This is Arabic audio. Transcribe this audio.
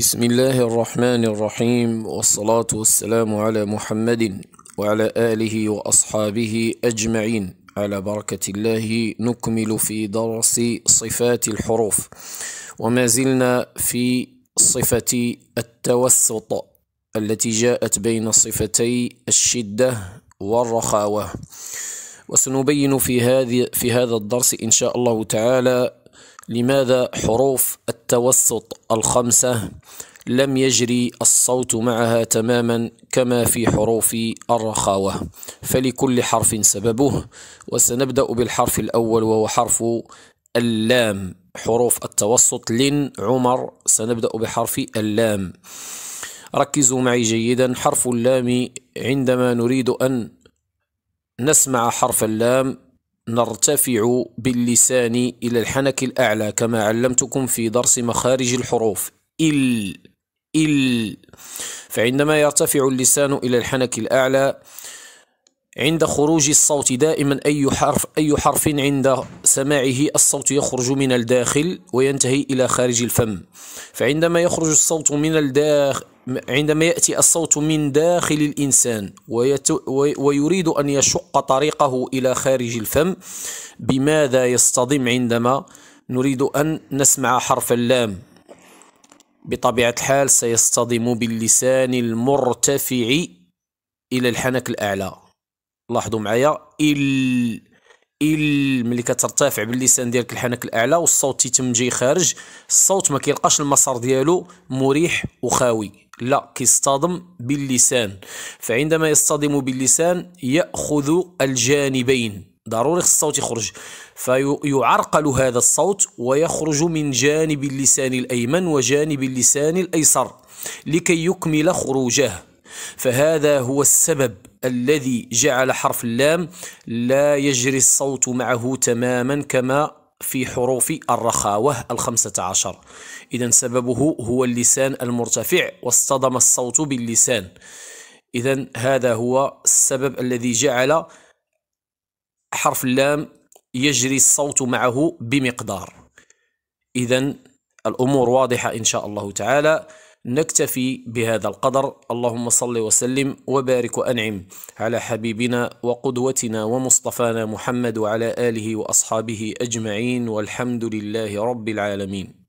بسم الله الرحمن الرحيم، والصلاة والسلام على محمد وعلى آله وأصحابه أجمعين. على بركة الله نكمل في درس صفات الحروف، وما زلنا في صفة التوسط التي جاءت بين صفتي الشدة والرخاوة، وسنبين في هذا الدرس إن شاء الله تعالى لماذا حروف التوسط الخمسة لم يجري الصوت معها تماما كما في حروف الرخاوة، فلكل حرف سببه. وسنبدأ بالحرف الأول وهو حرف اللام. حروف التوسط لن عمر، سنبدأ بحرف اللام. ركزوا معي جيدا. حرف اللام عندما نريد أن نسمع حرف اللام نرتفع باللسان إلى الحنك الأعلى كما علمتكم في درس مخارج الحروف. فعندما يرتفع اللسان إلى الحنك الأعلى عند خروج الصوت دائما أي حرف عند سماعه الصوت يخرج من الداخل وينتهي إلى خارج الفم. فعندما يخرج الصوت من الداخل، عندما يأتي الصوت من داخل الإنسان ويريد أن يشق طريقه إلى خارج الفم، بماذا يصطدم عندما نريد أن نسمع حرف اللام؟ بطبيعة الحال سيصطدم باللسان المرتفع إلى الحنك الأعلى. لاحظوا معايا، ملي كترتفع باللسان ديالك الحنك الاعلى والصوت يتم جاي خارج، الصوت ما كيلقاش المسار ديالو مريح وخاوي، لا كيصطدم باللسان. فعندما يصطدم باللسان يأخذ الجانبين، ضروري الصوت يخرج، فيعرقل هذا الصوت ويخرج من جانب اللسان الأيمن وجانب اللسان الأيسر لكي يكمل خروجه. فهذا هو السبب الذي جعل حرف اللام لا يجري الصوت معه تماما كما في حروف الرخاوة 15. إذن سببه هو اللسان المرتفع واصطدم الصوت باللسان. إذن هذا هو السبب الذي جعل حرف اللام يجري الصوت معه بمقدار. إذن الأمور واضحة إن شاء الله تعالى. نكتفي بهذا القدر. اللهم صل وسلم وبارك وأنعم على حبيبنا وقدوتنا ومصطفانا محمد وعلى آله وأصحابه أجمعين، والحمد لله رب العالمين.